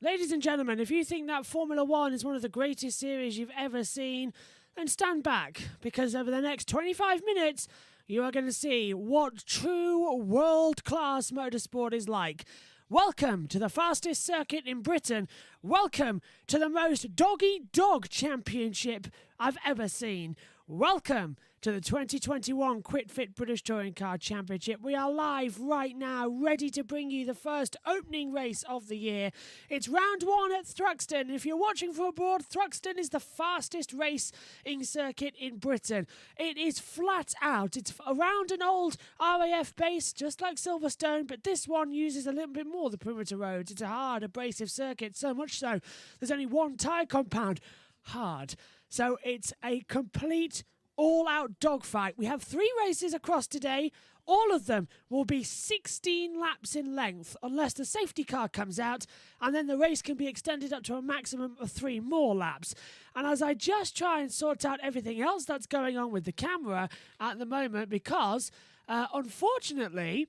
Ladies and gentlemen, if you think that Formula One is one of the greatest series you've ever seen, then stand back, because over the next 25 minutes, you are going to see what true world-class motorsport is like. Welcome to the fastest circuit in Britain. Welcome to the most dog-eat-dog championship I've ever seen. Welcome to the 2021 Quit Fit British Touring Car Championship. We are live right now, ready to bring you the first opening race of the year. It's round one at Thruxton. If you're watching from abroad, Thruxton is the fastest racing circuit in Britain. It is flat out. It's around an old RAF base, just like Silverstone, but this one uses a little bit more the perimeter roads. It's a hard, abrasive circuit, so much so there's only one tyre compound. Hard. So it's a complete all-out dogfight. We have 3 races across today. All of them will be 16 laps in length, unless the safety car comes out, and then the race can be extended up to a maximum of 3 more laps. And as I just try and sort out everything else that's going on with the camera at the moment, because unfortunately,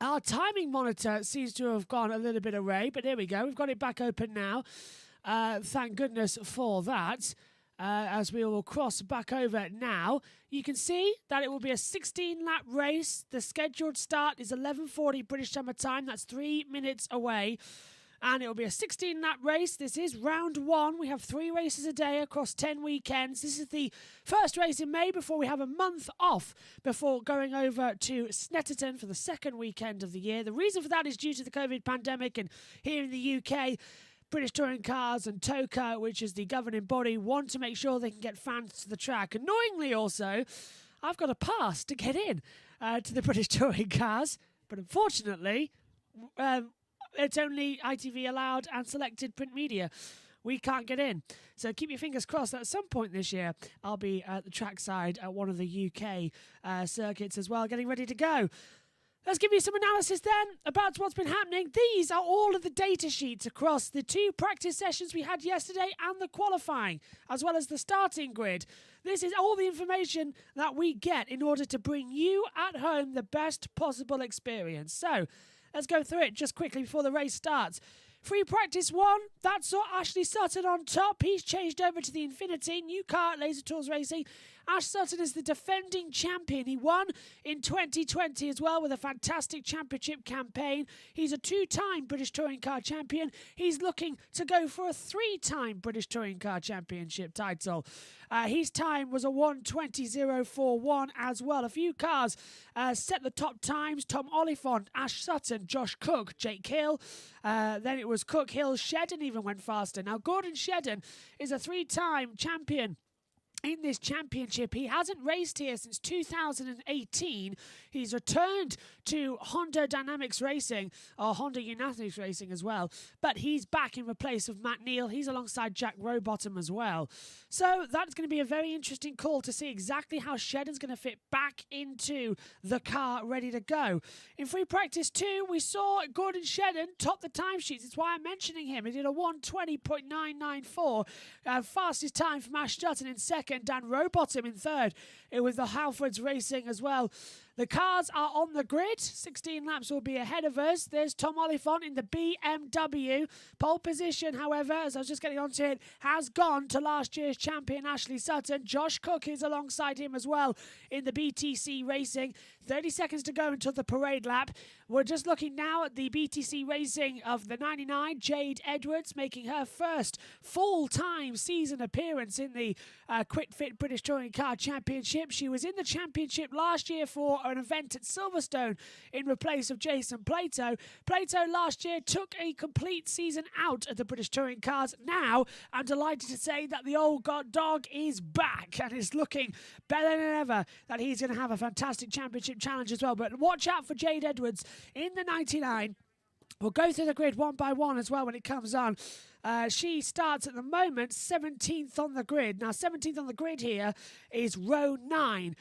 our timing monitor seems to have gone a little bit awry, but here we go. We've got it back open now. Thank goodness for that. As we will cross back over now, you can see that it will be a 16-lap race. The scheduled start is 11:40 British Summer Time. That's 3 minutes away. And it will be a 16-lap race. This is round one. We have 3 races a day across 10 weekends. This is the first race in May before we have a month off before going over to Snetterton for the second weekend of the year. The reason for that is due to the COVID pandemic, and here in the UK, British Touring Cars and TOCA, which is the governing body, want to make sure they can get fans to the track. Annoyingly also, I've got a pass to get in to the British Touring Cars, but unfortunately, it's only ITV allowed and selected print media. We can't get in. So keep your fingers crossed that at some point this year, I'll be at the trackside at one of the UK circuits as well, getting ready to go. Let's give you some analysis then about what's been happening. These are all of the data sheets across the 2 practice sessions we had yesterday and the qualifying, as well as the starting grid. This is all the information that we get in order to bring you at home the best possible experience. So let's go through it just quickly before the race starts. Free practice 1, that saw Ashley Sutton on top. He's changed over to the Infinity, new car at Laser Tools Racing. Ash Sutton is the defending champion. He won in 2020 as well with a fantastic championship campaign. He's a 2-time British Touring Car champion. He's looking to go for a 3-time British Touring Car Championship title. His time was a 1:20.041 as well. A few cars set the top times. Tom Oliphant, Ash Sutton, Josh Cook, Jake Hill. Then it was Cook, Hill, Shedden even went faster. Now, Gordon Shedden is a 3-time champion in this championship. He hasn't raced here since 2018. He's returned to Honda Dynamics Racing, or Honda United Racing as well, but he's back in replace of Matt Neal. He's alongside Jack Rowbottom as well. So that's going to be a very interesting call to see exactly how Shedden's going to fit back into the car ready to go. In free practice 2, we saw Gordon Shedden top the timesheets. It's why I'm mentioning him. He did a 1:20.994. Fastest time from Ash Sutton in second. Dan Rowbottom in third. It was the Halfords Racing as well. The cars are on the grid. 16 laps will be ahead of us. There's Tom Oliphant in the BMW. Pole position, however, as I was just getting onto it, has gone to last year's champion Ashley Sutton. Josh Cook is alongside him as well in the BTC Racing. 30 seconds to go until the parade lap. We're just looking now at the BTC Racing of the 99. Jade Edwards making her first full-time season appearance in the Quit Fit British Touring Car Championship. She was in the championship last year for an event at Silverstone in replace of Jason Plato. Plato last year took a complete season out of the British Touring Cars. Now, I'm delighted to say that the old god dog is back and is looking better than ever, that he's going to have a fantastic championship challenge as well. But watch out for Jade Edwards in the 99. We'll go through the grid one by one as well when it comes on. She starts at the moment 17th on the grid. Now, 17th on the grid here is row 9.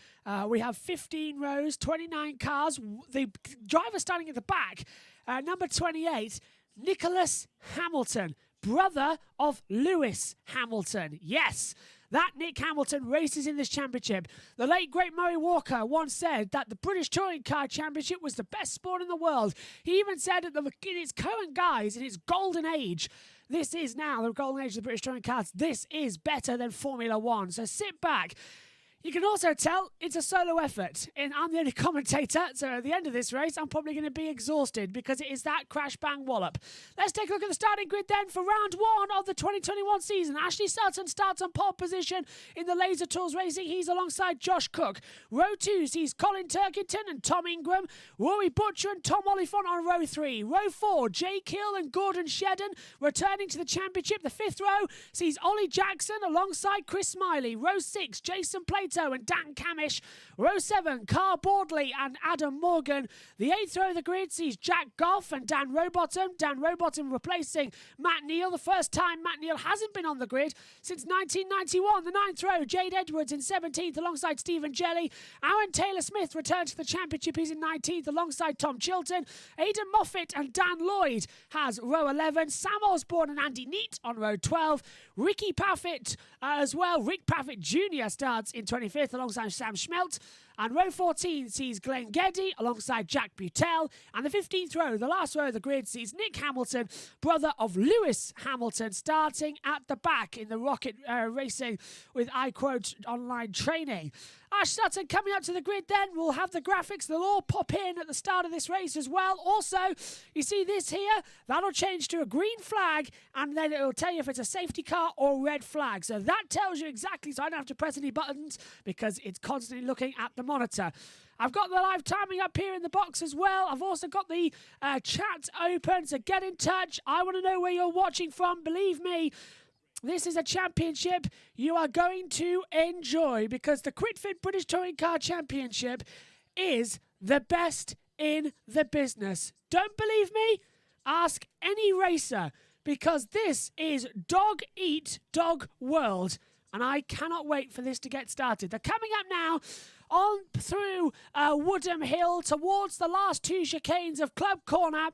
We have 15 rows, 29 cars. The driver starting at the back, number 28, Nicholas Hamilton, brother of Lewis Hamilton. Yes, that Nick Hamilton races in this championship. The late, great Murray Walker once said that the British Touring Car Championship was the best sport in the world. He even said in its current guise, in its golden age, This is now the golden age of the British touring cars. This is better than Formula One. So sit back. You can also tell it's a solo effort, and I'm the only commentator, so at the end of this race, I'm probably going to be exhausted because it is that crash bang wallop. Let's take a look at the starting grid then for round one of the 2021 season. Ashley Sutton starts on pole position in the Laser Tools Racing. He's alongside Josh Cook. Row 2 sees Colin Turkington and Tom Ingram. Rory Butcher and Tom Oliphant on row 3. Row 4, Jake Hill and Gordon Shedden returning to the championship. The 5th row sees Ollie Jackson alongside Chris Smiley. Row 6, Jason Plato and Dan Camish. Row 7, Carl Bordley and Adam Morgan. The 8th row of the grid sees Jack Goff and Dan Rowbottom. Dan Rowbottom replacing Matt Neal. The first time Matt Neal hasn't been on the grid since 1991. The 9th row, Jade Edwards in 17th alongside Stephen Jelly. Aaron Taylor-Smith returns to the championship. He's in 19th alongside Tom Chilton. Aidan Moffat and Dan Lloyd has row 11. Sam Osborne and Andy Neat on row 12. Ricky Paffett as well. Rick Paffett Jr. starts in 25th alongside Sam Schmelt. And row 14 sees Glenn Geddy alongside Jack Butel. And the 15th row, the last row of the grid, sees Nick Hamilton, brother of Lewis Hamilton, starting at the back in the Rocket Racing with, I quote, online training. Ash Sutton coming up to the grid then. We'll have the graphics. They'll all pop in at the start of this race as well. Also, you see this here? That'll change to a green flag, and then it'll tell you if it's a safety car or red flag. So that tells you exactly, so I don't have to press any buttons because it's constantly looking at the monitor. I've got the live timing up here in the box as well. I've also got the chat open, so get in touch. I want to know where you're watching from. Believe me, this is a championship you are going to enjoy because the QuitFit British Touring Car Championship is the best in the business. Don't believe me? Ask any racer because this is dog eat dog world. And I cannot wait for this to get started. They're coming up now on through Woodham Hill towards the last 2 chicanes of Club Corner.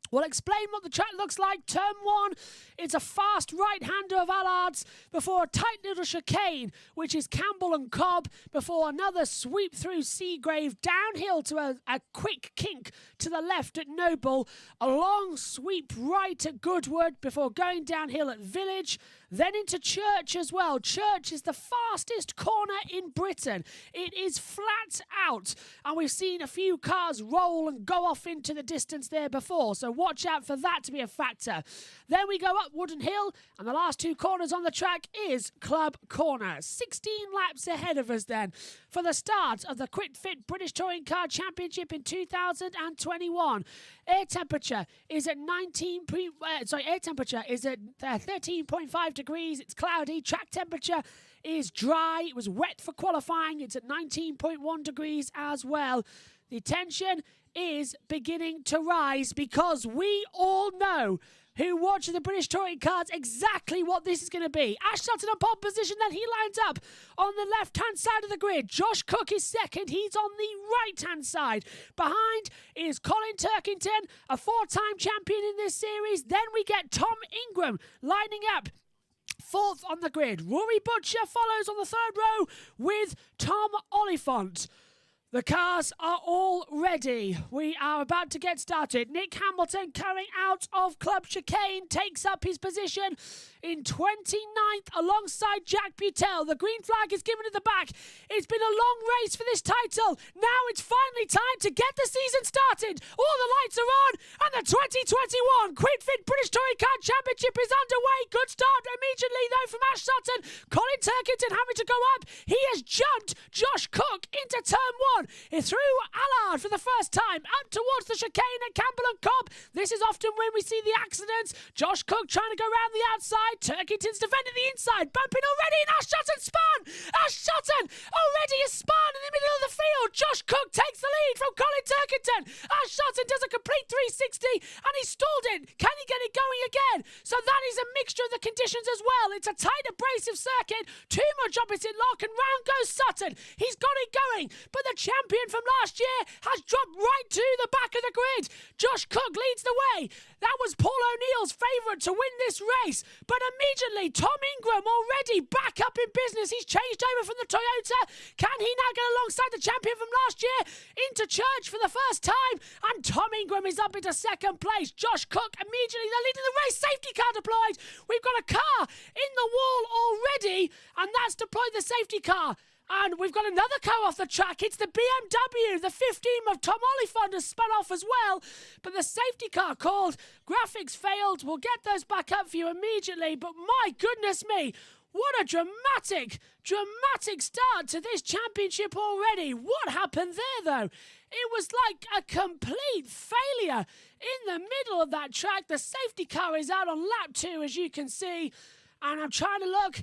We'll explain what the track looks like. Turn 1, it's a fast right-hander of Allard's before a tight little chicane, which is Campbell and Cobb, before another sweep through Seagrave, downhill to a quick kink to the left at Noble, a long sweep right at Goodwood before going downhill at Village, then into Church as well. Church is the fastest corner in Britain. It is flat out, and we've seen a few cars roll and go off into the distance there before, so watch out for that to be a factor. Then we go up Wooden Hill, and the last 2 corners on the track is Club Corner. 16 laps ahead of us then for the start of the QuitFit British Touring Car Championship in 2021. Air temperature is at 13.5 degrees. It's cloudy. Track temperature is dry. It was wet for qualifying. It's at 19.1 degrees as well. The tension is beginning to rise because we all know who watch the British Touring Cars exactly what this is going to be. Ash Sutton on pole position, then he lines up on the left-hand side of the grid. Josh Cook is second. He's on the right-hand side. Behind is Colin Turkington, a 4-time champion in this series. Then we get Tom Ingram lining up 4th on the grid. Rory Butcher follows on the 3rd row with Tom Oliphant. The cars are all ready. We are about to get started. Nick Hamilton coming out of Club Chicane takes up his position in 29th alongside Jack Butel. The green flag is given at the back. It's been a long race for this title. Now it's finally time to get the season started. All the lights are on and the 2021 QuitFit British Touring Car Championship is underway. Good start immediately though from Ash Sutton. Colin Turkington having to go up. He has jumped Josh Cook into turn 1. It threw Allard for the first time up towards the chicane at Campbell and Cobb. This is often when we see the accidents. Josh Cook trying to go around the outside. Turkington's defending the inside, bumping already, and Ash Sutton spun! Ash Sutton already is spun in the middle of the field. Josh Cook takes the lead from Colin Turkington. Ash Sutton does a complete 360, and he stalled it. Can he get it going again? So that is a mixture of the conditions as well. It's a tight, abrasive circuit, too much opposite lock, and round goes Sutton. He's got it going, but the champion from last year has dropped right to the back of the grid. Josh Cook leads the way. That was Paul O'Neill's favourite to win this race, but immediately Tom Ingram already back up in business. He's changed over from the Toyota. Can he now get alongside the champion from last year into Church for the first time? And Tom Ingram Ingram is up into second place. Josh Cook immediately, they're leading the race. Safety car deployed. We've got a car in the wall already, and that's deployed the safety car. And we've got another car off the track. It's the BMW. The 15 of Tom Oliphant has spun off as well. But the safety car called. Graphics failed. We'll get those back up for you immediately. But my goodness me, what a dramatic start to this championship already. What happened there, though? It was like a complete failure in the middle of that track. The safety car is out on lap 2, as you can see. And I'm trying to look.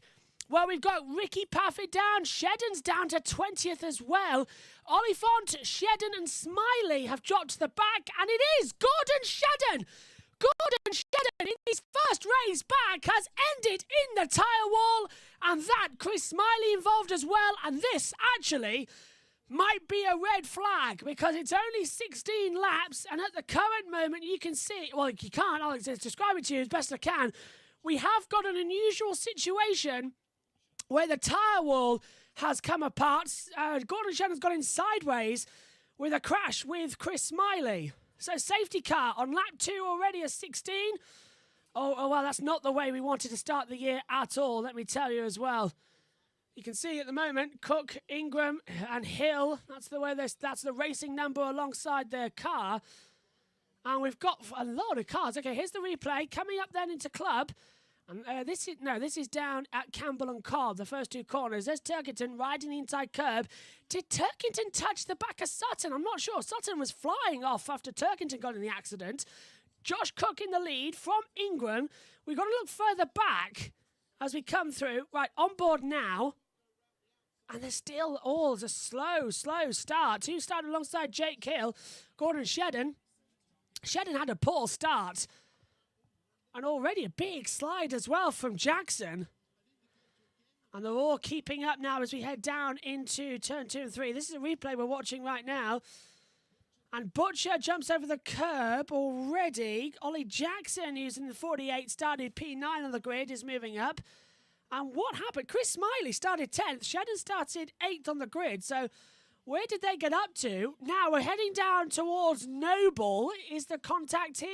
Well, we've got Ricky Paffett down. Shedden's down to 20th as well. Oliphant, Shedden and Smiley have dropped to the back. And it is Gordon Shedden. Gordon Shedden, in his first race back, has ended in the tyre wall. And that, Chris Smiley involved as well. And this, actually, might be a red flag because it's only 16 laps. And at the current moment, you can see... Well, you can't. I'll just describe it to you as best I can. We have got an unusual situation where the tyre wall has come apart. Gordon Shedden's got in sideways with a crash with Chris Smiley. So safety car on lap 2 already at 16. Oh, well, that's not the way we wanted to start the year at all, let me tell you as well. You can see at the moment, Cook, Ingram and Hill, that's the way that's the racing number alongside their car. And we've got a lot of cars. Okay, here's the replay. Coming up then into club. And this is down at Campbell and Cobb, the first 2 corners. There's Thurxton riding the inside curb. Did Thurxton touch the back of Sutton? I'm not sure. Sutton was flying off after Thurxton got in the accident. Josh Cook in the lead from Ingram. We've got to look further back as we come through. Right, on board now. And there's still all a slow start. 2 started alongside Jake Hill. Gordon Shedden. Shedden had a poor start. And already a big slide as well from Jackson. And they're all keeping up now as we head down into turn 2 and 3. This is a replay we're watching right now. And Butcher jumps over the curb already. Ollie Jackson, who's in the 48, started P9 on the grid, is moving up. And what happened? Chris Smiley started 10th. Shedden started 8th on the grid. So where did they get up to? Now we're heading down towards Noble. Is the contact here?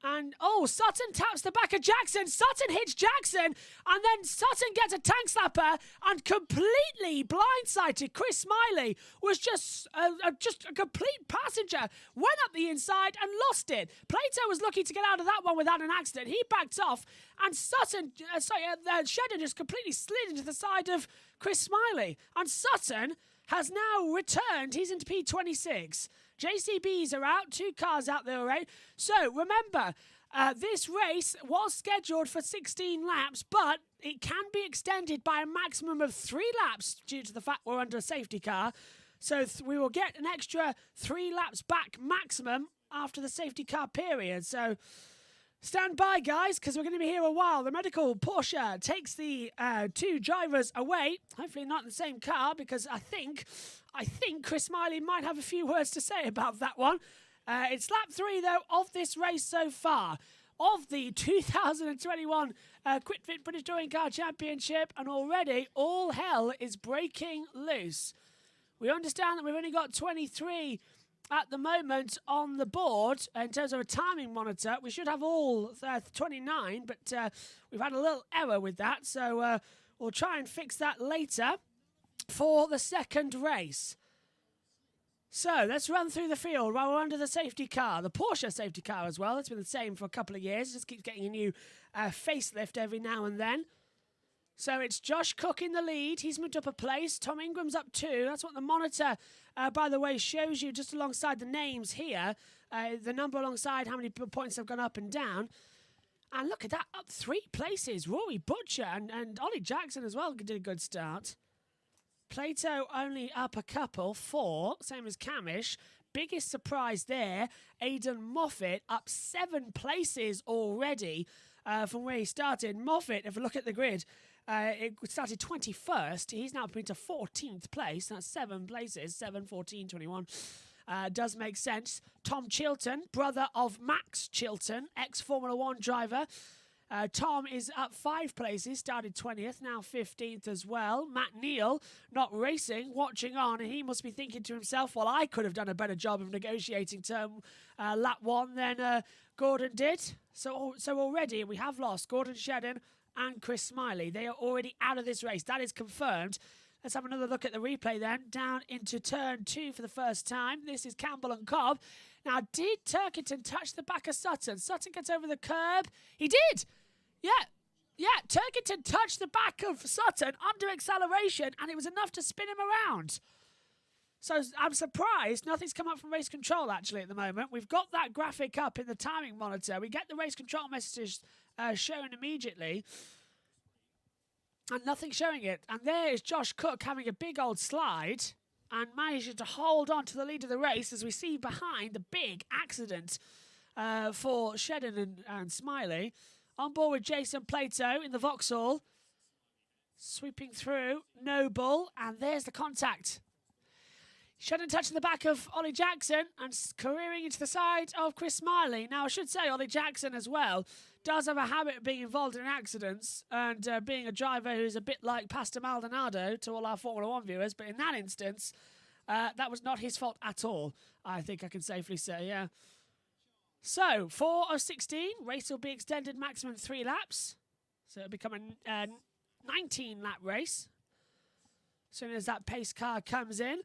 And, Sutton taps the back of Jackson. Sutton hits Jackson. And then Sutton gets a tank slapper and completely blindsided. Chris Smiley was just a complete passenger. Went up the inside and lost it. Plato was lucky to get out of that one without an accident. He backed off. And Shedden just completely slid into the side of Chris Smiley. And Sutton has now returned. He's into P26. JCBs are out, 2 cars out there already. So remember, this race was scheduled for 16 laps, but it can be extended by a maximum of 3 laps due to the fact we're under a safety car. So we will get an extra 3 laps back maximum after the safety car period. So stand by, guys, because we're going to be here a while. The medical Porsche takes the 2 drivers away. Hopefully not in the same car, because I think Chris Smiley might have a few words to say about that one. It's lap 3, though, of this race so far, of the 2021 Quit Fit British Touring Car Championship, and already all hell is breaking loose. We understand that we've only got 23 at the moment on the board in terms of a timing monitor. We should have all 29, but we've had a little error with that, so we'll try and fix that later for the second race. So let's run through the field while we're under the safety car. The Porsche safety car as well. It's been the same for a couple of years. It just keeps getting a new facelift every now and then. So it's Josh Cook in the lead. He's moved up a place. Tom Ingram's up 2. That's what the monitor, by the way, shows you just alongside the names here. The number alongside how many points have gone up and down. And look at that, up 3 places. Rory Butcher and Ollie Jackson as well did a good start. Plato only up a couple, 4, same as Camish. Biggest surprise there, Aidan Moffat up 7 places already from where he started. Moffat, if we look at the grid, it started 21st. He's now been to 14th place. That's 7 places, 7, 14, 21. Does make sense. Tom Chilton, brother of Max Chilton, ex-Formula 1 driver. Tom is up 5 places, started 20th, now 15th as well. Matt Neal, not racing, watching on, and he must be thinking to himself, well, I could have done a better job of negotiating lap 1 than Gordon did. So already we have lost Gordon Shedden and Chris Smiley. They are already out of this race. That is confirmed. Let's have another look at the replay then. Down into turn 2 for the first time. This is Campbell and Cobb. Now, did Thurxton touch the back of Sutton? Sutton gets over the curb. He did! Yeah, Thurxton touched the back of Sutton under acceleration, and it was enough to spin him around. So I'm surprised nothing's come up from race control, actually, at the moment. We've got that graphic up in the timing monitor. We get the race control messages shown immediately, and nothing's showing it. And there is Josh Cook having a big old slide and managing to hold on to the lead of the race as we see behind the big accident for Shedden and Smiley. On board with Jason Plato in the Vauxhall. Sweeping through, Noble, and there's the contact. Shedden touching the back of Ollie Jackson and careering into the side of Chris Smiley. Now, I should say Ollie Jackson as well does have a habit of being involved in accidents and being a driver who's a bit like Pastor Maldonado to all our Formula 1 viewers. But in that instance, that was not his fault at all, I think I can safely say, yeah. So, 4 of 16. Race will be extended maximum 3 laps. So it'll become a 19-lap race. As soon as that pace car comes in.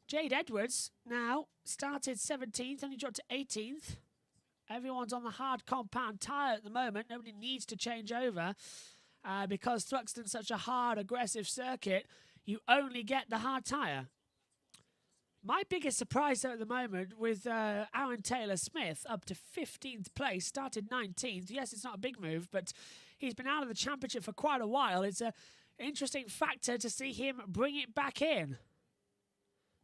Jade Edwards now started 17th, only dropped to 18th. Everyone's on the hard compound tyre at the moment. Nobody needs to change over because Thruxton's such a hard, aggressive circuit. You only get the hard tyre. My biggest surprise, though, at the moment with Aaron Taylor-Smith up to 15th place, started 19th. Yes, it's not a big move, but he's been out of the championship for quite a while. It's an interesting factor to see him bring it back in.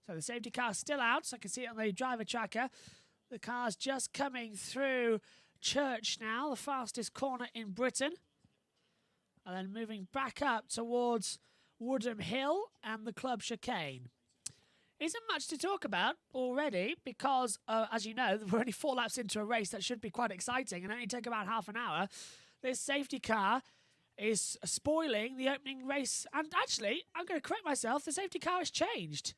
So the safety car's still out, so I can see it on the driver tracker. The car's just coming through Church now, the fastest corner in Britain. And then moving back up towards Woodham Hill and the Club Chicane. Isn't much to talk about already because, as you know, we're only 4 laps into a race that should be quite exciting and only take about half an hour. This safety car is spoiling the opening race. And actually, I'm going to correct myself, the safety car has changed.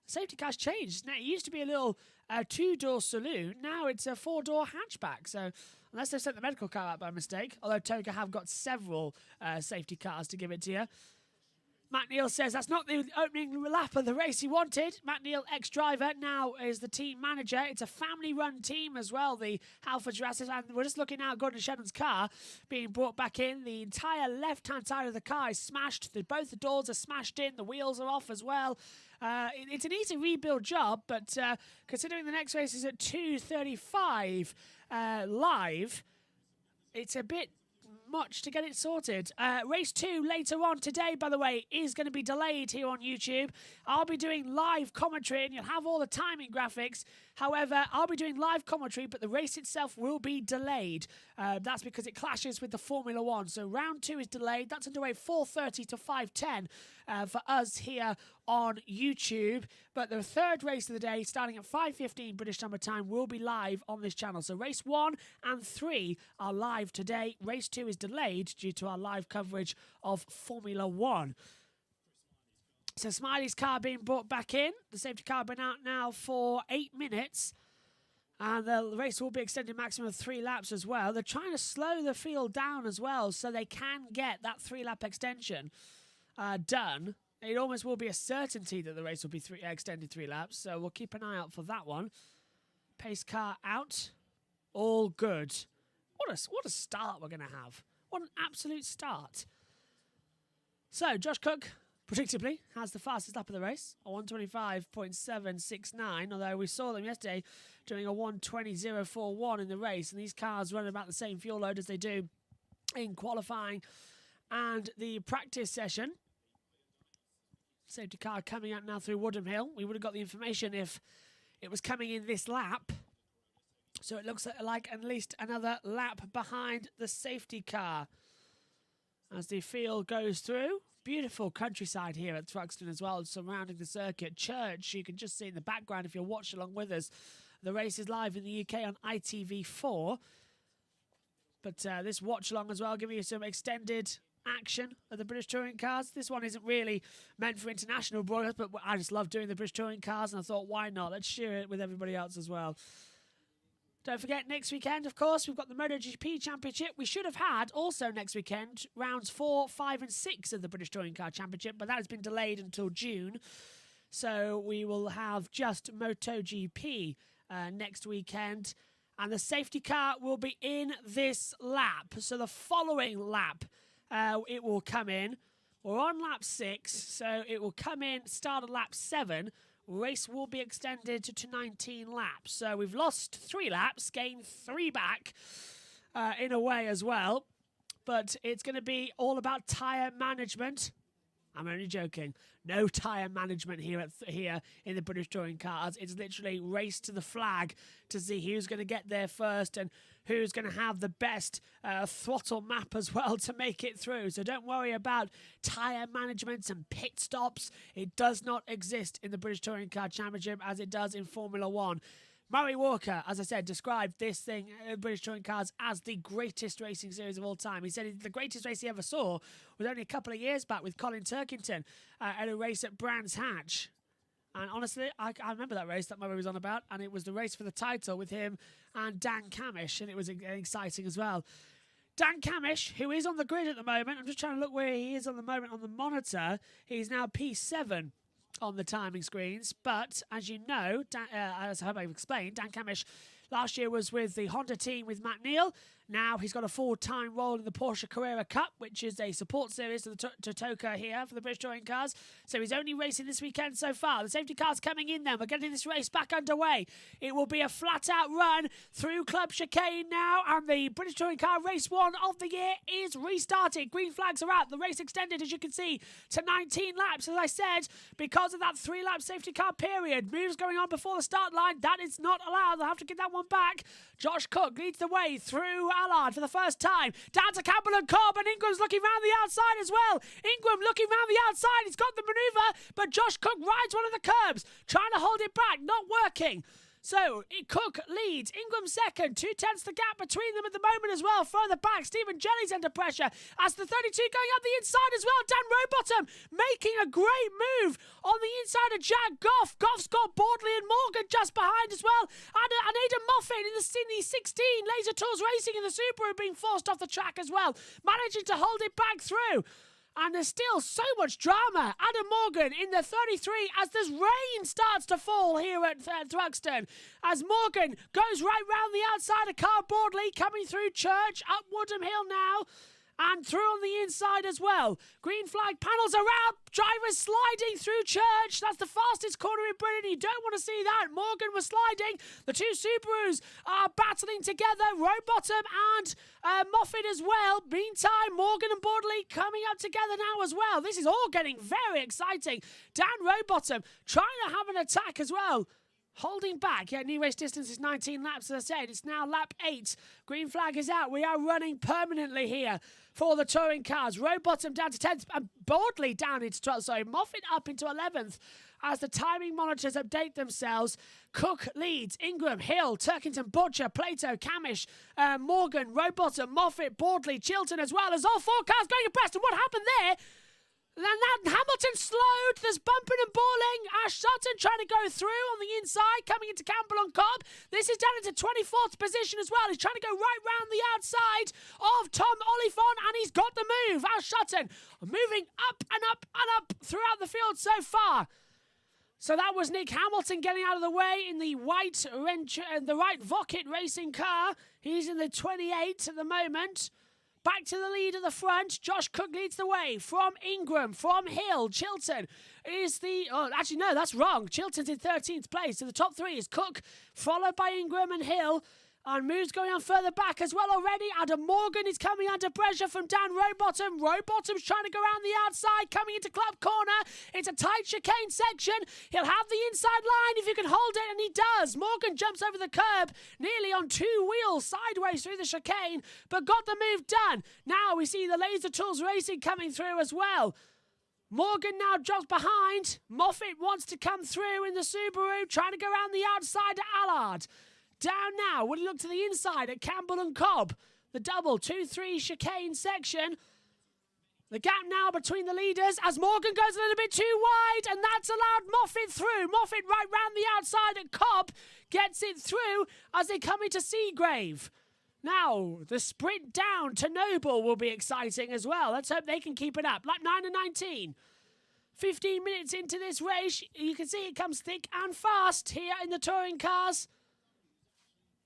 Safety car's changed. Now, it used to be a little 2-door saloon. Now it's a 4-door hatchback. So unless they've sent the medical car out by mistake, although Toga have got several safety cars to give it to you. Matt Neal says that's not the opening lap of the race he wanted. Matt Neal, ex-driver, now is the team manager. It's a family-run team as well, the Halford Jurassic. And we're just looking now at Gordon Shedden's car being brought back in. The entire left-hand side of the car is smashed. Both the doors are smashed in. The wheels are off as well. It's an easy rebuild job, but considering the next race is at 2:35 live, it's a bit much to get it sorted. Race 2 later on today, by the way, is going to be delayed here on YouTube. I'll be doing live commentary and you'll have all the timing graphics. However, I'll be doing live commentary, but the race itself will be delayed. That's because it clashes with the Formula 1. So round 2 is delayed. That's underway 4:30 to 5:10 for us here on YouTube. But the third race of the day, starting at 5:15 British Summer Time, will be live on this channel. So race 1 and 3 are live today. Race 2 is delayed due to our live coverage of Formula 1. So Smiley's car being brought back in. The safety car been out now for 8 minutes. And the race will be extended maximum of 3 laps as well. They're trying to slow the field down as well so they can get that 3-lap extension done. It almost will be a certainty that the race will be extended 3 laps. So we'll keep an eye out for that one. Pace car out. All good. What a start we're going to have. What an absolute start. So Josh Cook, predictably, has the fastest lap of the race, a 125.769, although we saw them yesterday doing a 120.041 in the race, and these cars run about the same fuel load as they do in qualifying and the practice session. Safety car coming out now through Woodham Hill. We would have got the information if it was coming in this lap. So it looks like at least another lap behind the safety car as the field goes through. Beautiful countryside here at Thruxton as well, surrounding the circuit. Church, you can just see in the background if you're watching along with us. The race is live in the UK on ITV4. But this watch-along as well, giving you some extended action of the British Touring Cars. This one isn't really meant for international broadcast, but I just love doing the British Touring Cars, and I thought, why not? Let's share it with everybody else as well. Don't forget, next weekend, of course, we've got the MotoGP Championship. We should have had also next weekend rounds 4, 5 and 6 of the British Touring Car Championship, but that has been delayed until June. So we will have just MotoGP next weekend. And the safety car will be in this lap. So the following lap, it will come in. We're on lap 6, so it will come in, start at lap 7. Race will be extended to 19 laps. So we've lost 3 laps, gained 3 back in a way as well. But it's going to be all about tyre management. I'm only joking. No tyre management here in the British Touring Cars. It's literally race to the flag to see who's going to get there first and who's going to have the best throttle map as well to make it through. So don't worry about tyre management and pit stops. It does not exist in the British Touring Car Championship as it does in Formula 1. Murray Walker, as I said, described this thing, British Touring Cars, as the greatest racing series of all time. He said the greatest race he ever saw was only a couple of years back with Colin Thurxton at a race at Brands Hatch. And honestly, I remember that race that Murray was on about, and it was the race for the title with him and Dan Camish, and it was exciting as well. Dan Camish, who is on the grid at the moment, I'm just trying to look where he is on the moment on the monitor. He's now P7 on the timing screens, but as you know, as I hope I've explained, Dan Camish last year was with the Honda team with Matt Neal. Now he's got a full-time role in the Porsche Carrera Cup, which is a support series to the Totoka here for the British Touring Cars. So he's only racing this weekend so far. The safety car's coming in then. We're getting this race back underway. It will be a flat-out run through Club Chicane now, and the British Touring Car Race 1 of the year is restarted. Green flags are out. The race extended, as you can see, to 19 laps, as I said, because of that 3-lap safety car period. Moves going on before the start line. That is not allowed. They'll have to get that one back. Josh Cook leads the way through Allard for the first time. Down to Campbell and Cobb, and Ingram's looking round the outside as well. Ingram looking round the outside. He's got the manoeuvre, but Josh Cook rides one of the curbs, trying to hold it back, not working. So, Cook leads, Ingram second, 2/10 the gap between them at the moment as well. Further back, Stephen Jelly's under pressure as the 32 going up the inside as well. Dan Rowbottom making a great move on the inside of Jack Goff. Goff's got Bordley and Morgan just behind as well. And Aidan Moffat in the 16, Laser Tools Racing in the Subaru being forced off the track as well. Managing to hold it back through. And there's still so much drama. Adam Morgan in the 33 as this rain starts to fall here at Thruxton. As Morgan goes right round the outside of Carl Bordley, coming through Church, up Woodham Hill now. And through on the inside as well. Green flag panels are out. Drivers sliding through Church. That's the fastest corner in Britain. You don't want to see that. Morgan was sliding. The two Subarus are battling together. Rowbottom and Moffat as well. Meantime, Morgan and Bordley coming up together now as well. This is all getting very exciting. Dan Rowbottom trying to have an attack as well. Holding back. Yeah, new race distance is 19 laps, as I said. It's now lap 8. Green flag is out. We are running permanently here for the touring cars. Rowbottom down to 10th and Bordley down into 12th. Sorry, Moffat up into 11th as the timing monitors update themselves. Cook leads. Ingram, Hill, Turkington, Butcher, Plato, Camish, Morgan, Rowbottom, Moffat, Bordley, Chilton, as well as all 4 cars going abreast. And what happened there? And then Hamilton slowed. There's bumping and balling. Ash Sutton trying to go through on the inside, coming into Campbell and Cobb. This is down into 24th position as well. He's trying to go right round the outside of Tom Oliphant, and he's got the move. Ash Sutton moving up and up and up throughout the field so far. So that was Nick Hamilton getting out of the way in the white Vocket racing car. He's in the 28 at the moment. Back to the lead at the front. Josh Cook leads the way from Ingram, from Hill. Chilton is the... Oh, actually, no, that's wrong. Chilton's in 13th place. So the top 3 is Cook, followed by Ingram and Hill. And moves going on further back as well already. Adam Morgan is coming under pressure from Dan Rowbottom. Rowbottom's trying to go around the outside, coming into Club Corner. It's a tight chicane section. He'll have the inside line if you can hold it, and he does. Morgan jumps over the curb, nearly on 2 wheels, sideways through the chicane, but got the move done. Now we see the Laser Tools Racing coming through as well. Morgan now drops behind. Moffat wants to come through in the Subaru, trying to go around the outside to Allard. Down now, when you look to the inside at Campbell and Cobb. the double 2-3 chicane section. The gap now between the leaders as Morgan goes a little bit too wide, and that's allowed Moffat through. Moffat right round the outside, and Cobb gets it through as they come into Seagrave. Now, the sprint down to Noble will be exciting as well. Let's hope they can keep it up. Lap 9 and 19. 15 minutes into this race, you can see it comes thick and fast here in the touring cars.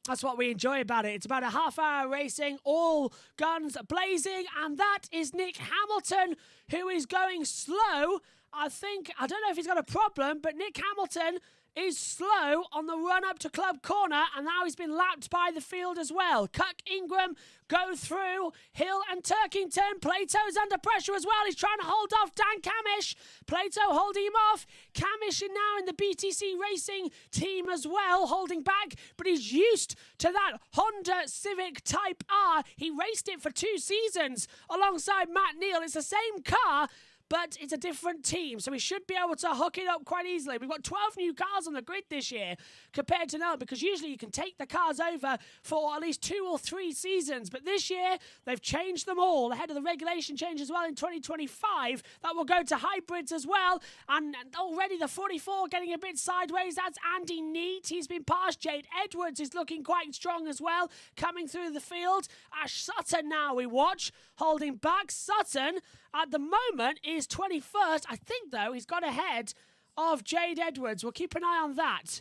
That's what we enjoy about it. It's about a half-hour racing, all guns blazing, and that is Nick Hamilton, who is going slow. I don't know if he's got a problem, but Nick Hamilton is slow on the run up to Club Corner, and now he's been lapped by the field as well. Cuck, Ingram go through. Hill and Turkington. Plato's under pressure as well. He's trying to hold off Dan Camish. Plato holding him off. Camish is now in the BTC Racing team as well, holding back, but he's used to that Honda Civic Type R. He raced it for 2 seasons alongside Matt Neal. It's the same car, but it's a different team, so we should be able to hook it up quite easily. We've got 12 new cars on the grid this year compared to now, because usually you can take the cars over for at least 2 or 3 seasons, but this year they've changed them all ahead of the regulation change as well in 2025. That will go to hybrids as well, and already the 44 getting a bit sideways. That's Andy Neat. He's been past. Jade Edwards is looking quite strong as well, coming through the field. Ash Sutton now we watch, holding back. Sutton at the moment is 21st. I think, though, he's got ahead of Jade Edwards. We'll keep an eye on that.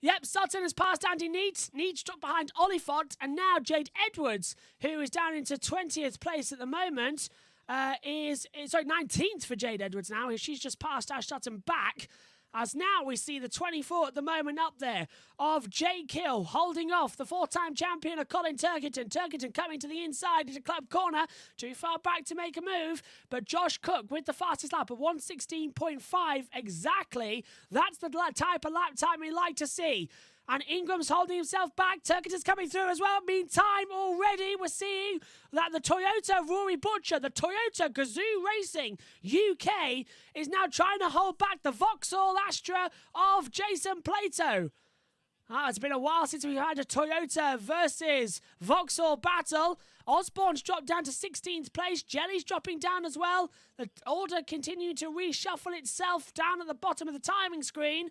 Yep, Sutton has passed Andy Neat. Neat stuck behind Oliphant. And now Jade Edwards, who is down into 20th place at the moment, is 19th for Jade Edwards now. She's just passed Ash Sutton back. As now we see the 24 at the moment up there of Jake Hill holding off the 4-time champion of Colin Turkington. Turkington coming to the inside into Club Corner. Too far back to make a move. But Josh Cook with the fastest lap of 1:16.5 exactly. That's the type of lap time we like to see. And Ingram's holding himself back. Turkington's coming through as well. Meantime, already we're seeing that the Toyota Rory Butcher, the Toyota Gazoo Racing UK, is now trying to hold back the Vauxhall Astra of Jason Plato. It's been a while since we've had a Toyota versus Vauxhall battle. Osborne's dropped down to 16th place. Jelly's dropping down as well. The order continuing to reshuffle itself down at the bottom of the timing screen.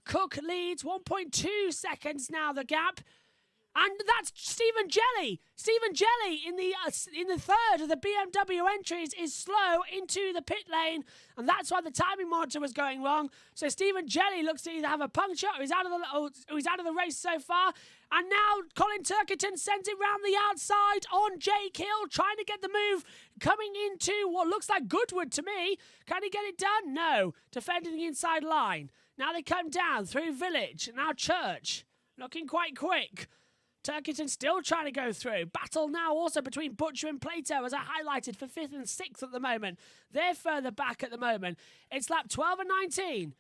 Cook leads 1.2 seconds now, the gap. And that's Stephen Jelly. Stephen Jelly in the third of the BMW entries is slow into the pit lane, and that's why the timing monitor was going wrong. So Stephen Jelly looks to either have a puncture or he's out of the race so far. And now Colin Turkington sends it round the outside on Jake Hill, trying to get the move coming into what looks like Goodwood to me. Can he get it done? No. Defending the inside line. Now they come down through Village. Now Church. Looking quite quick. Turkington still trying to go through. Battle now also between Butcher and Plato, as I highlighted, for 5th and 6th at the moment. They're further back at the moment. It's lap 12 and 19.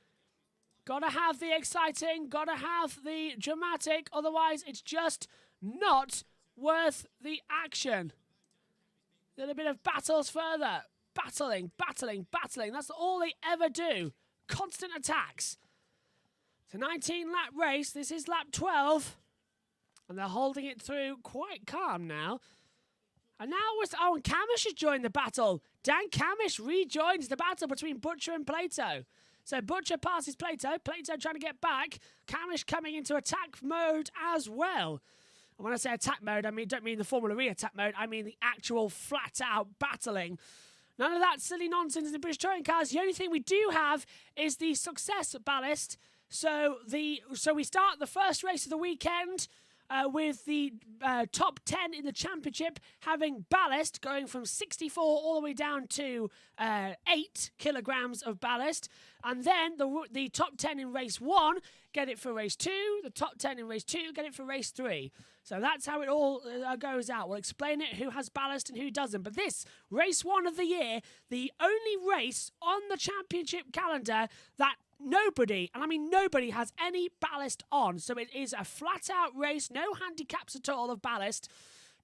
Gotta have the exciting, gotta have the dramatic, otherwise it's just not worth the action. Little bit of battles further. Battling. That's all they ever do. Constant attacks. It's a 19-lap race. This is lap 12. And they're holding it through quite calm now. And now and Camish has joined the battle. Dan Camish rejoins the battle between Butcher and Plato. So Butcher passes Plato. Plato trying to get back. Camish coming into attack mode as well. And when I say attack mode, don't mean the Formula E attack mode. I mean the actual flat-out battling. None of that silly nonsense in the British touring cars. The only thing we do have is the success ballast. So we start the first race of the weekend with the top 10 in the championship having ballast going from 64 all the way down to 8 kilograms of ballast. And then the top 10 in race 1 get it for race 2. The top 10 in race 2 get it for race 3. So that's how it all goes out. We'll explain it, who has ballast and who doesn't. But this, race 1 of the year, the only race on the championship calendar that nobody, and I mean nobody, has any ballast on. So it is a flat-out race, no handicaps at all of ballast.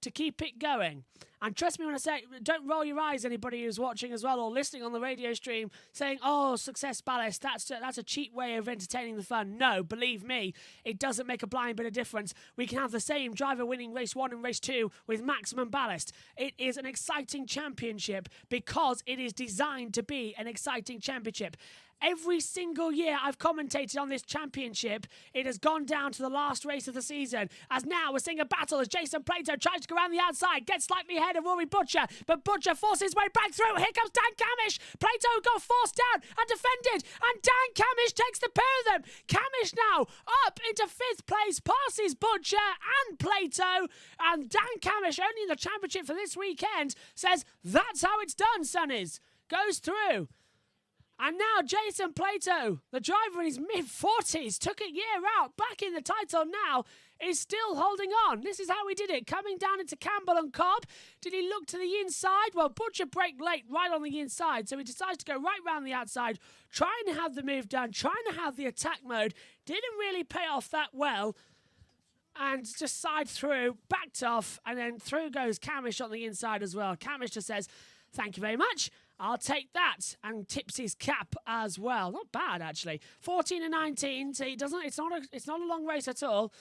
to keep it going. And trust me when I say, don't roll your eyes, anybody who's watching as well or listening on the radio stream, saying, oh, success ballast, that's a cheap way of entertaining the fun. No, believe me, it doesn't make a blind bit of difference. We can have the same driver winning race 1 and race 2 with maximum ballast. It is an exciting championship because it is designed to be an exciting championship. Every single year I've commentated on this championship, it has gone down to the last race of the season. As now we're seeing a battle as Jason Plato tries to go around the outside, gets slightly ahead of Rory Butcher, but Butcher forces his way back through. Here comes Dan Camish. Plato got forced down and defended, and Dan Camish takes the pair of them. Camish now up into 5th place, passes Butcher and Plato, and Dan Camish, only in the championship for this weekend, says, that's how it's done, sonnies. Goes through. And now Jason Plato, the driver in his mid-40s, took a year out, back in the title now, is still holding on. This is how he did it, coming down into Campbell and Cobb. Did he look to the inside? Well, Butcher braked late right on the inside, so he decides to go right round the outside, trying to have the move done, trying to have the attack mode. Didn't really pay off that well. And just side through, backed off, and then through goes Camish on the inside as well. Camish just says, thank you very much. I'll take that, and tips his cap as well. Not bad, actually. 14 and 19, so it's not a long race at all.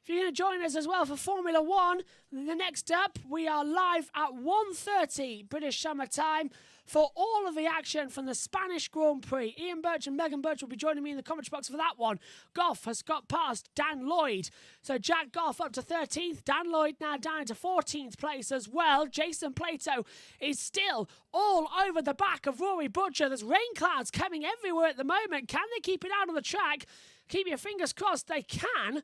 If you're going to join us as well for Formula 1, the next up, we are live at 1:30 British Summer Time for all of the action from the Spanish Grand Prix. Ian Birch and Megan Birch will be joining me in the commentary box for that one. Goff has got past Dan Lloyd. So Jack Goff up to 13th. Dan Lloyd now down to 14th place as well. Jason Plato is still all over the back of Rory Butcher. There's rain clouds coming everywhere at the moment. Can they keep it out on the track? Keep your fingers crossed they can.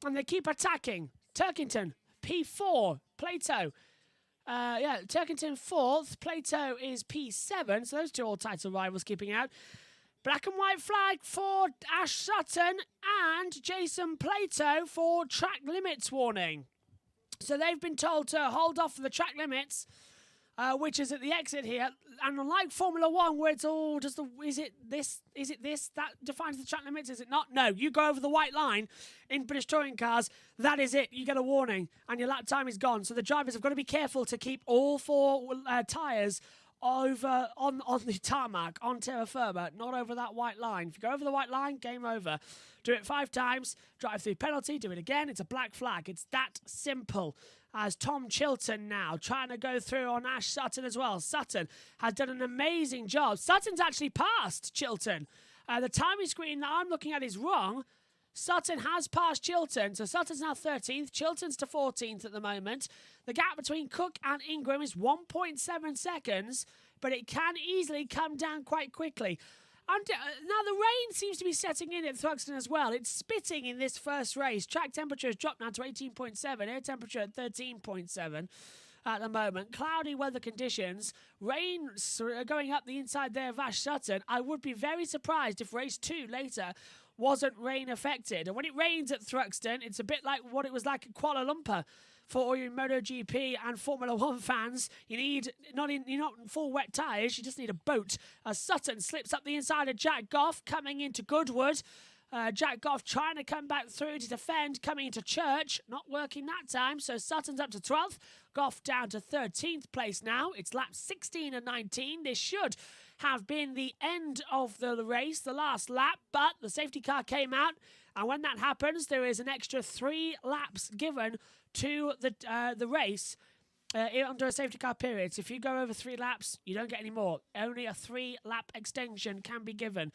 And they keep attacking. Thurxton, P4, Plato. Thurxton 4th. Plato is P7. So those two all title rivals keeping out. Black and white flag for Ash Sutton and Jason Plato for track limits warning. So they've been told to hold off for the track limits, which is at the exit here. And unlike Formula 1, where it's all just is it this that defines the track limits? Is it not? No, you go over the white line in British touring cars. That is it. You get a warning, and your lap time is gone. So the drivers have got to be careful to keep all 4 tyres over on the tarmac on terra firma, not over that white line. If you go over the white line, game over. Do it 5 times, drive through penalty, do it again. It's a black flag. It's that simple. As Tom Chilton now trying to go through on Ash Sutton as well. Sutton has done an amazing job. Sutton's actually passed Chilton. The timing screen that I'm looking at is wrong. Sutton has passed Chilton, so Sutton's now 13th. Chilton's to 14th at the moment. The gap between Cook and Ingram is 1.7 seconds, but it can easily come down quite quickly. And now the rain seems to be setting in at Thruxton as well. It's spitting in this first race. Track temperature has dropped now to 18.7. Air temperature at 13.7 at the moment. Cloudy weather conditions. Rain going up the inside there of Ash Sutton. I would be very surprised if race 2 later wasn't rain affected. And when it rains at Thruxton, it's a bit like what it was like at Kuala Lumpur. For all you MotoGP and Formula 1 fans, you're not in full wet tyres, you just need a boat. As Sutton slips up the inside of Jack Goff, coming into Goodwood. Jack Goff trying to come back through to defend, coming into Church. Not working that time, so Sutton's up to 12th. Goff down to 13th place now. It's laps 16 and 19. This should have been the end of the race, the last lap, but the safety car came out, and when that happens, there is an extra 3 laps given to the race under a safety car period. So if you go over 3 laps, you don't get any more. Only a 3-lap extension can be given.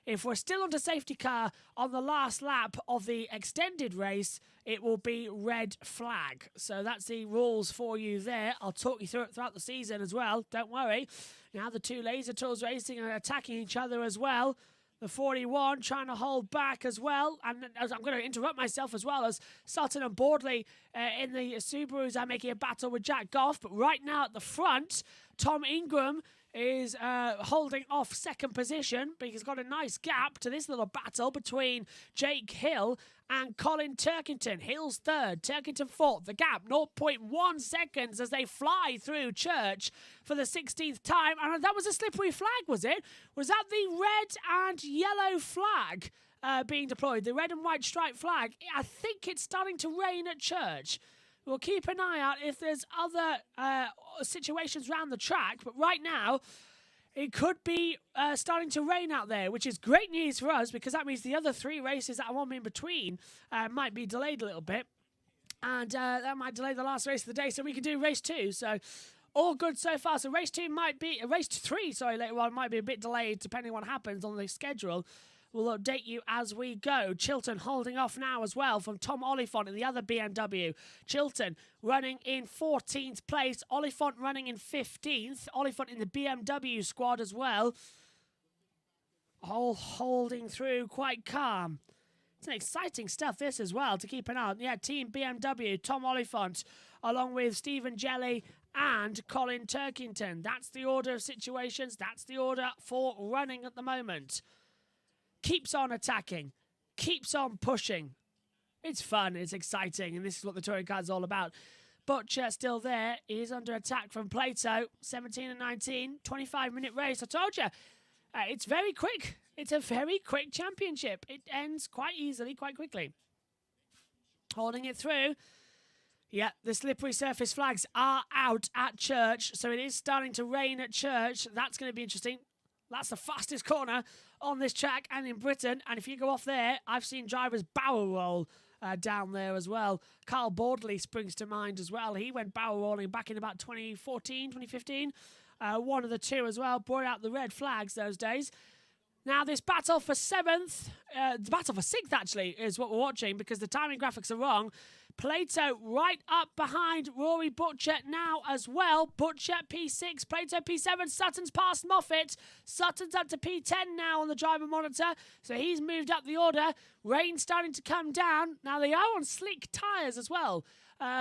If we're still under safety car on the last lap of the extended race, it will be red flag. So that's the rules for you there. I'll talk you through it throughout the season as well. Don't worry. Now the 2 Laser Tools racing are attacking each other as well. The 41 trying to hold back as well. And I'm going to interrupt myself as well, as Sutton and Boardley in the Subarus are making a battle with Jack Goff. But right now at the front, Tom Ingram is holding off second position, but he's got a nice gap to this little battle between Jake Hill and Colin Thurxton. Hill's third, Thurxton fourth. The gap, 0.1 seconds as they fly through Church for the 16th time. And that was a slippery flag, was it? Was that the red and yellow flag being deployed? The red and white stripe flag? I think it's starting to rain at Church. We'll keep an eye out if there's other situations around the track. But right now, it could be starting to rain out there, which is great news for us because that means the other 3 races that are on in between might be delayed a little bit. And that might delay the last race of the day so we can do race 2. So all good so far. So race 3, later on might be a bit delayed depending on what happens on the schedule. We'll update you as we go. Chilton holding off now as well from Tom Oliphant in the other BMW. Chilton running in 14th place. Oliphant running in 15th. Oliphant in the BMW squad as well. All holding through quite calm. It's an exciting stuff this as well to keep an eye on. Yeah, Team BMW, Tom Oliphant, along with Stephen Jelly and Colin Turkington. That's the order of situations. That's the order for running at the moment. Keeps on attacking, keeps on pushing. It's fun, it's exciting, and this is what the touring car is all about. Butcher still there, is under attack from Plato, 17 and 19, 25-minute race. I told you, it's very quick. It's a very quick championship. It ends quite easily, quite quickly. Holding it through. Yeah, the slippery surface flags are out at Church, so it is starting to rain at Church. That's going to be interesting. That's the fastest corner on this track and in Britain. And if you go off there, I've seen drivers barrel roll down there as well. Carl Bordley springs to mind as well. He went barrel rolling back in about 2014, 2015. One of the 2 as well. Brought out the red flags those days. Now, this battle for 7th, the battle for 6th actually, is what we're watching because the timing graphics are wrong. Plato right up behind Rory Butcher now as well. Butcher P6, Plato P7, Sutton's past Moffat. Sutton's up to P10 now on the driver monitor, so he's moved up the order. Rain's starting to come down. Now they are on slick tyres as well,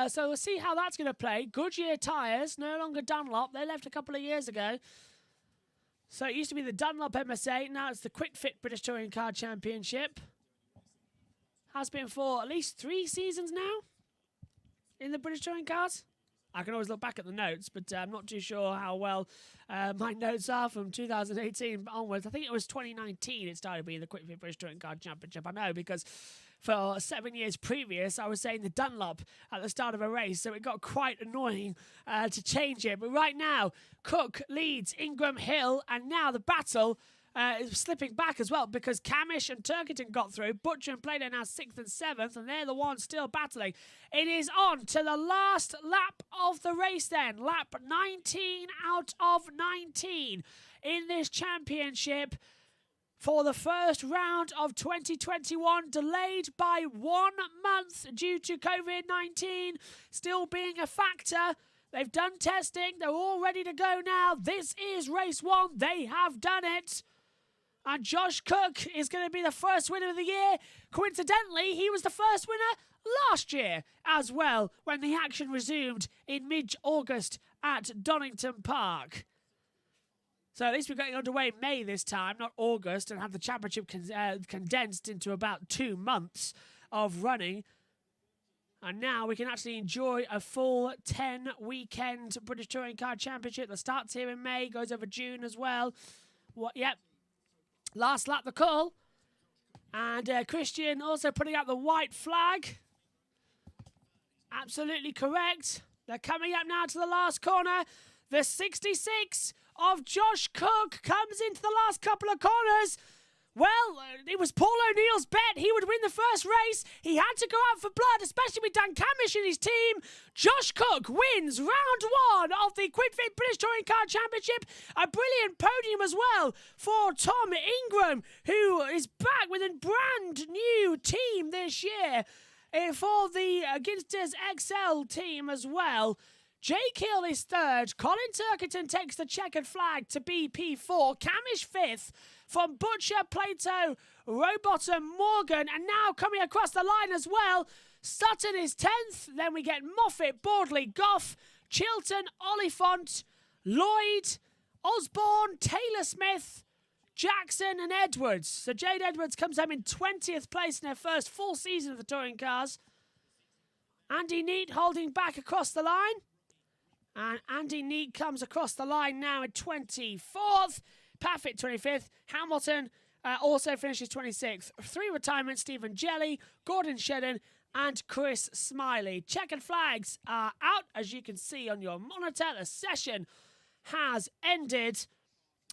so we'll see how that's going to play. Goodyear tyres, no longer Dunlop. They left a couple of years ago. So it used to be the Dunlop MSA, now it's the Quick Fit British Touring Car Championship. Has been for at least 3 seasons now in the British Touring Cars. I can always look back at the notes, but I'm not too sure how well my notes are from 2018 onwards. I think it was 2019 it started being the Quick Fit British Touring Car Championship. I know because for 7 years previous, I was saying the Dunlop at the start of a race, so it got quite annoying to change it. But right now, Cook leads Ingram Hill, and now the battle is slipping back as well because Camish and Turkington got through. Butcher and Plato now 6th and 7th, and they're the ones still battling. It is on to the last lap of the race then. Lap 19 out of 19 in this championship for the first round of 2021, delayed by 1 month due to COVID-19 still being a factor. They've done testing. They're all ready to go now. This is race 1. They have done it. And Josh Cook is going to be the first winner of the year. Coincidentally, he was the first winner last year as well when the action resumed in mid-August at Donington Park. So at least we're getting underway in May this time, not August, and have the championship condensed into about 2 months of running. And now we can actually enjoy a full 10-weekend British Touring Car Championship that starts here in May, goes over June as well. Yep. Last lap, the call. And Christian also putting out the white flag. Absolutely correct. They're coming up now to the last corner. The 66 of Josh Cook comes into the last couple of corners. Well, it was Paul O'Neill's bet he would win the first race. He had to go out for blood, especially with Dan Camish in his team. Josh Cook wins round 1 of the Quick Fit British Touring Car Championship. A brilliant podium as well for Tom Ingram, who is back with a brand new team this year for the Ginsters XL team as well. Jake Hill is 3rd. Colin Turkington takes the checkered flag to be P4. Camish 5th. From Butcher, Plato, Rowbottom, Morgan, and now coming across the line as well, Sutton is 10th. Then we get Moffat, Bordley, Goff, Chilton, Oliphant, Lloyd, Osborne, Taylor Smith, Jackson and Edwards. So Jade Edwards comes home in 20th place in her first full season of the touring cars. Andy Neat holding back across the line. And Andy Neat comes across the line now in 24th. Paffett 25th. Hamilton also finishes 26th. 3 retirements, Stephen Jelly, Gordon Shedden, and Chris Smiley. Checkered flags are out, as you can see on your monitor. The session has ended,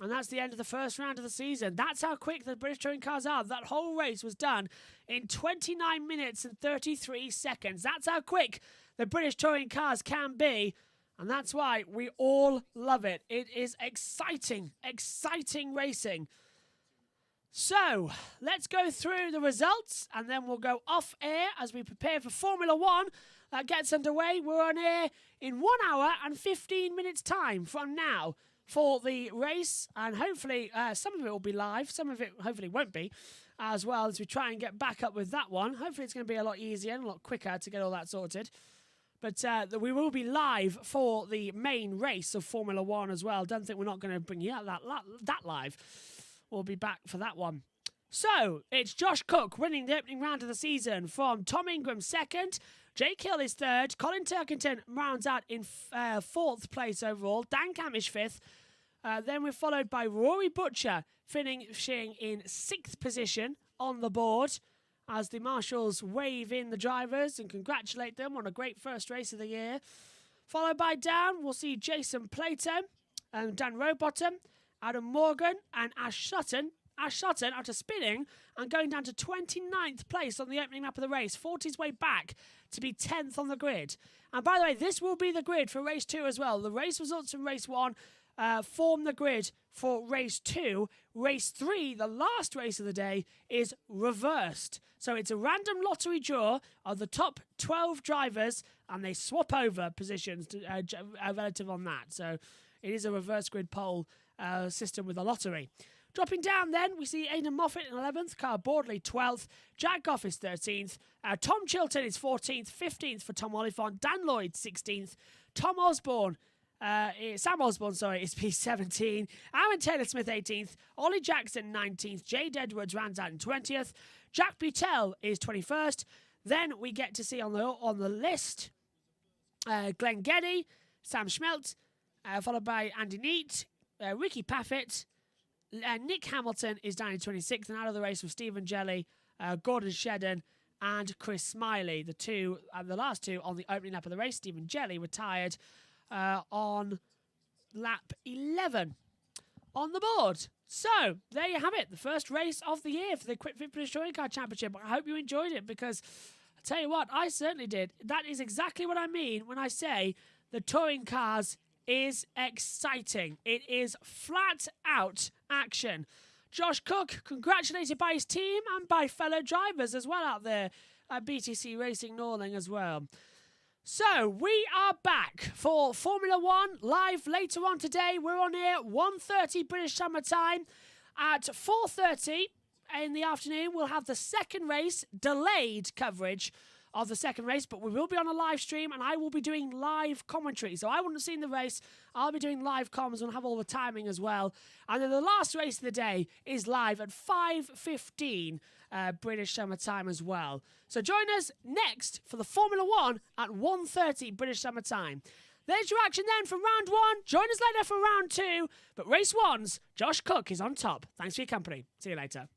and that's the end of the first round of the season. That's how quick the British touring cars are. That whole race was done in 29 minutes and 33 seconds. That's how quick the British touring cars can be, and that's why we all love it. It is exciting, exciting racing. So, let's go through the results, and then we'll go off air as we prepare for Formula 1. That gets underway. We're on air in 1 hour and 15 minutes time from now for the race, and hopefully some of it will be live, some of it hopefully won't be, as well as we try and get back up with that one. Hopefully it's going to be a lot easier and a lot quicker to get all that sorted. But we will be live for the main race of Formula 1 as well. Don't think we're not going to bring you out that live. We'll be back for that one. So, it's Josh Cook winning the opening round of the season from Tom Ingram second. Jake Hill is third. Colin Turkington rounds out in fourth place overall. Dan Camish fifth. Then we're followed by Rory Butcher finishing in sixth position on the board as the marshals wave in the drivers and congratulate them on a great first race of the year. Followed by down, we'll see Jason Plato and Dan Rowbottom, Adam Morgan and Ash Sutton. Ash Sutton, after spinning and going down to 29th place on the opening lap of the race, fought his way back to be 10th on the grid. And by the way, this will be the grid for race 2 as well. The race results from race 1 form the grid for race 2. Race 3, the last race of the day, is reversed. So it's a random lottery draw of the top 12 drivers, and they swap over positions to, relative on that. So it is a reverse grid pole system with a lottery. Dropping down then, we see Aidan Moffat in 11th, Carl Bordley 12th, Jack Goff is 13th, Tom Chilton is 14th, 15th for Tom Oliphant, Dan Lloyd 16th, Sam Osborne is P17, Aaron Taylor-Smith 18th, Ollie Jackson 19th, Jade Edwards rounds out in 20th, Jack Butel is 21st. Then we get to see on the list Glenn Geddy, Sam Schmeldt, followed by Andy Neat, Ricky Paffett, Nick Hamilton is down in 26th, and out of the race with Stephen Jelly, Gordon Shedden, and Chris Smiley. The last two on the opening lap of the race. Stephen Jelly retired on lap 11 on the board. So, there you have it. The first race of the year for the Quick Fit British Touring Car Championship. I hope you enjoyed it, because I tell you what, I certainly did. That is exactly what I mean when I say the touring cars is exciting. It is flat out action. Josh Cook, congratulated by his team and by fellow drivers as well out there at BTC Racing Norling as well. So, we are back for Formula 1 live later on today. We're on here 1:30 British Summer Time. At 4:30 in the afternoon, we'll have the second race, delayed coverage of the second race, but we will be on a live stream, and I will be doing live commentary. So I wouldn't have seen the race. I'll be doing live comms and have all the timing as well. And then the last race of the day is live at 5:15 British Summer Time as well. So join us next for the Formula 1 at 1:30 British Summer Time. There's your action then from round 1. Join us later for round 2. But race 1's Josh Cook is on top. Thanks for your company. See you later.